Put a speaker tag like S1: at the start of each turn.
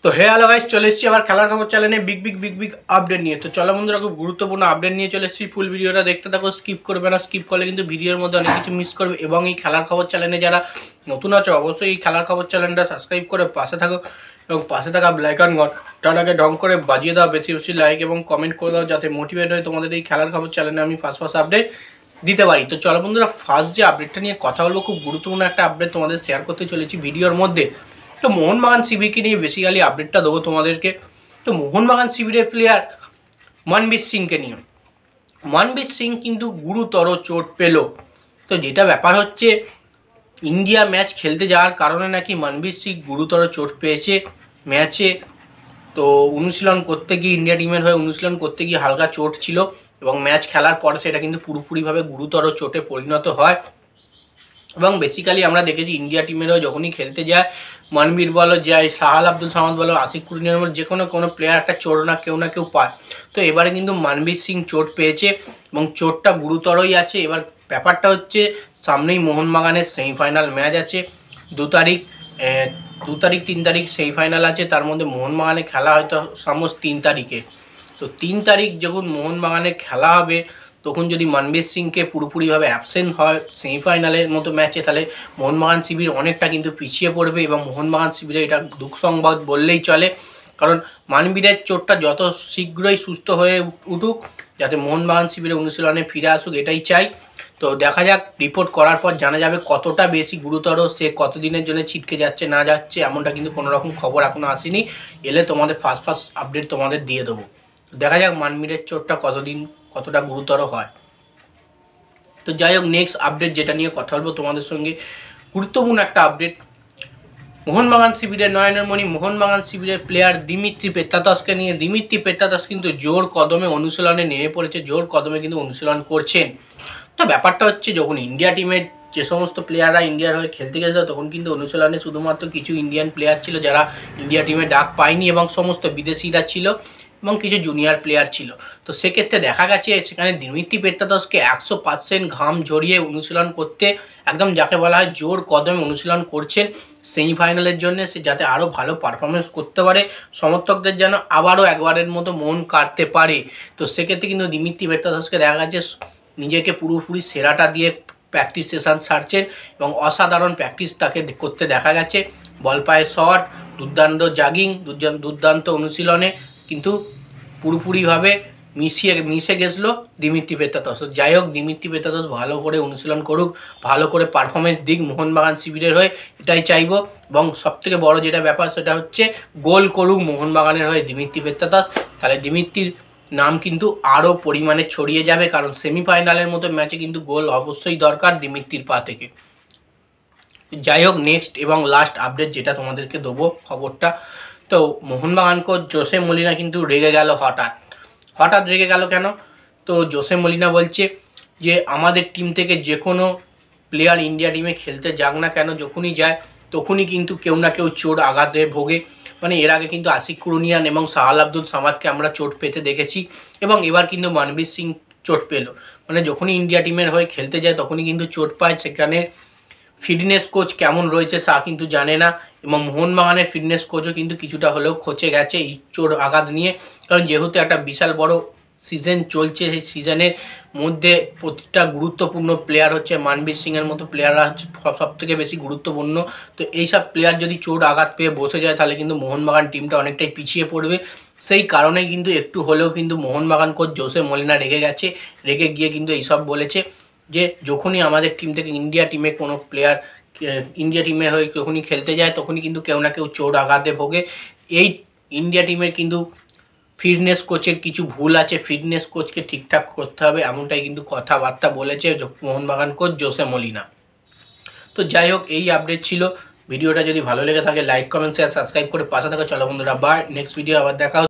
S1: তো hello guys, চলে এসেছি আবার খেলার খবর চ্যানেলে বিগ আপডেট নিয়ে। তো চলো বন্ধুরা, খুব গুরুত্বপূর্ণ আপডেট নিয়ে চলে এসেছি। ফুল ভিডিওটা দেখতে থাকো, স্কিপ করবে না। স্কিপ করলে কিন্তু ভিডিওর মধ্যে অনেক কিছু মিস করবে। এবং এই খেলার খবর চ্যানেলে যারা নতুন আছো, অবশ্যই এই খেলার খবর চ্যানেলটা সাবস্ক্রাইব করে পাশে থাকো এবং পাশে থাকা বেলাইকন ঘন্টাটাকে ঢং করে বাজিয়ে দাও। বেশি বেশি লাইক এবং কমেন্ট করে দাও, যাতে মোটিভেট হয় তোমাদের এই খেলার খবর চ্যানেলে আমি ফার্স্ট আপডেট দিতে পারি। তো চলো বন্ধুরা, ফার্স্ট যে আপডেটটা নিয়ে কথা বলবো, খুব গুরুত্বপূর্ণ একটা আপডেট তোমাদের শেয়ার করতে চলেছি ভিডিওর মধ্যে। তো মোহনবাগান শিবিরকে নিয়ে বেসিক্যালি আপডেটটা দেবো তোমাদেরকে। তো মোহনবাগান শিবিরের প্লেয়ার মনবীর সিংকে নিয়ে। মনবীর সিং কিন্তু গুরুতর চোট পেল। তো যেটা ব্যাপার হচ্ছে, ইন্ডিয়া ম্যাচ খেলতে যাওয়ার কারণে নাকি মনবীর সিং গুরুতর চোট পেয়েছে ম্যাচে। তো অনুশীলন করতে গিয়ে, ইন্ডিয়া টিমের হয়ে অনুশীলন করতে গিয়ে হালকা চোট ছিল এবং ম্যাচ খেলার পর সেটা কিন্তু পুরোপুরিভাবে গুরুতর চোটে পরিণত হয়। এবং বেসিক্যালি আমরা দেখেছি ইন্ডিয়া টিমেরও যখনই খেলতে যায়, মনবীর বলো, যায় সাহাল আব্দুল সামাদ বলো, আশিক কুরিনের বলো, যে কোনো প্লেয়ার একটা চোট না কেউ পায়। তো এবারে কিন্তু মনবীর সিং চোট পেয়েছে এবং চোটটা গুরুতরই আছে। এবার ব্যাপারটা হচ্ছে, সামনেই মোহনবাগানের সেমিফাইনাল ম্যাচ আছে 2 তারিখ, 3 তারিখ সেমিফাইনাল আছে। তার মধ্যে মোহনবাগানে খেলা হয়তো সমস্ত 3 তারিখে। তো 3 তারিখ যখন মোহনবাগানে খেলা হবে, তখন যদি মনবীর সিংকে পুরোপুরিভাবে অ্যাবসেন্ট হয় সেমিফাইনালের মতো ম্যাচে, তাহলে মোহনবাগান শিবির অনেকটা কিন্তু পিছিয়ে পড়বে। এবং মোহনবাগান শিবিরে এটা দুঃখ সংবাদ বললেই চলে, কারণ মনবীরের চোটটা যত শীঘ্রই সুস্থ হয়ে উঠুক, যাতে মোহনবাগান শিবিরে অনুশীলনে ফিরে আসুক, এটাই চাই। তো দেখা যাক, রিপোর্ট করার পর জানা যাবে কতটা বেশি গুরুতর, সে কতদিনের জন্য ছিটকে যাচ্ছে না যাচ্ছে। এমনটা কিন্তু কোনো রকম খবর এখনও আসেনি। এলে তোমাদের ফার্স্ট আপডেট তোমাদের দিয়ে দেবো। দেখা যাক মনবীরের চোটটা কতটা গুরুতর হয়। তো যাই হোক, নেক্সট আপডেট যেটা নিয়ে কথা বলবো তোমাদের সঙ্গে, গুরুত্বপূর্ণ একটা আপডেট। মোহনবাগান শিবিরের নয়নমণি মোহনবাগান শিবিরের প্লেয়ার দিমিত্রি পেত্রাতসকে নিয়ে। দিমিত্রি পেত্রাতস কিন্তু জোর কদমে অনুশীলনে নেমে পড়েছে, জোর কদমে কিন্তু অনুশীলন করছেন। তো ব্যাপারটা হচ্ছে, যখন ইন্ডিয়া টিমের যে সমস্ত প্লেয়াররা ইন্ডিয়ার হয়ে খেলতে গেছিল, তখন কিন্তু অনুশীলনে শুধুমাত্র কিছু ইন্ডিয়ান প্লেয়ার ছিল যারা ইন্ডিয়া টিমে ডাক পায়নি, এবং সমস্ত বিদেশিরা ছিল এবং কিছু জুনিয়র প্লেয়ার ছিল। তো সেক্ষেত্রে দেখা গেছে সেখানে দিমিত্রি পেত্রাতসকে 100% ঘাম ঝরিয়ে অনুশীলন করতে, একদম যাকে বলা হয় জোর কদমে অনুশীলন করছেন সেমিফাইনালের জন্য, সে যাতে আরও ভালো পারফরমেন্স করতে পারে, সমর্থকদের যেন আবারও একবারের মতো মন কাড়তে পারে। তো সেক্ষেত্রে কিন্তু দিমিত্রি পেত্রাতসকে দেখা গেছে নিজেকে পুরোপুরি সেরাটা দিয়ে প্র্যাকটিস সেশন সারছেন এবং অসাধারণ প্র্যাকটিস তাকে করতে দেখা গেছে। বল পায়ে শট, দুর্দান্ত জাগিং, দুর্দান্ত অনুশীলনে কিন্তু পুরোপুরিভাবে মিশে গেছিলো দিমিত্রি পেত্রাতস। যাই হোক, দিমিত্রি পেত্রাতস ভালো করে অনুশীলন করুক, ভালো করে পারফরমেন্স দিক মোহনবাগান শিবিরের হয়ে, এটাই চাইবো। এবং সবথেকে বড় যেটা ব্যাপার, সেটা হচ্ছে গোল করুক মোহনবাগানের হয়ে দিমিত্রি পেত্রাতস। তাহলে দিমিত্রির নাম কিন্তু আরও পরিমাণে ছড়িয়ে যাবে, কারণ সেমিফাইনালের মতো ম্যাচে কিন্তু গোল অবশ্যই দরকার দিমিত্রির পা থেকে। যাই হোক, নেক্সট এবং লাস্ট আপডেট যেটা তোমাদেরকে দেবো খবরটা, তো মোহনবাগান কোচ জোসে মলিনা কিন্তু রেগে গেল। হঠাৎ রেগে গেল কেন? তো জোসে মলিনা বলছে যে আমাদের টিম থেকে যে কোনো প্লেয়ার ইন্ডিয়া টিমে খেলতে যাক না কেন, যখনই যায় তখনই কিন্তু কেউ না কেউ চোট আঘাতে ভোগে। মানে এর আগে কিন্তু আশিক কুরিনিয়ান এবং সাহাল আব্দুল সামাদকে আমরা চোট পেতে দেখেছি, এবং এবার কিন্তু মনবীর সিং চোট পেল। মানে যখনই ইন্ডিয়া টিমের হয়ে খেলতে যায় তখনই কিন্তু চোট পায়। সেখানে ফিটনেস কোচ কেমন রয়েছে তা কিন্তু জানে না, এবং মোহনবাগানের ফিটনেস কোচও কিন্তু কিছুটা হলেও খচে গেছে এই চোট আঘাত নিয়ে। কারণ যেহেতু একটা বিশাল বড় সিজন চলছে, সেই সিজনের মধ্যে প্রতিটা গুরুত্বপূর্ণ প্লেয়ার হচ্ছে মনবীর সিংয়ের মতো প্লেয়াররা হচ্ছে সবথেকে বেশি গুরুত্বপূর্ণ। তো এইসব প্লেয়ার যদি চোট আঘাত পেয়ে বসে যায়, তাহলে কিন্তু মোহনবাগান টিমটা অনেকটাই পিছিয়ে পড়বে। সেই কারণে কিন্তু একটু হলেও কিন্তু মোহনবাগান কোচ জোসে মলিনা রেগে গেছে। রেগে গিয়ে কিন্তু এইসব বলেছে যে যখনই আমাদের টিম থেকে ইন্ডিয়া টিমে কোনো প্লেয়ার ইন্ডিয়া টিমের হয়ে যখনই খেলতে যায়, তখনই কিন্তু কেউ না কেউ চোট আঘাতে ভোগে। এই ইন্ডিয়া টিমের কিন্তু ফিটনেস কোচের কিছু ভুল আছে, ফিটনেস কোচকে ঠিকঠাক করতে হবে, এমনটাই কিন্তু কথাবার্তা বলেছে মোহনবাগান কোচ জোসে মলিনা। তো যাই হোক, এই আপডেট ছিল। ভিডিওটা যদি ভালো লেগে থাকে লাইক কমেন্ট শেয়ার সাবস্ক্রাইব করে পাশে থাকা। চলো বন্ধুরা, বাই। নেক্সট ভিডিও আবার দেখা।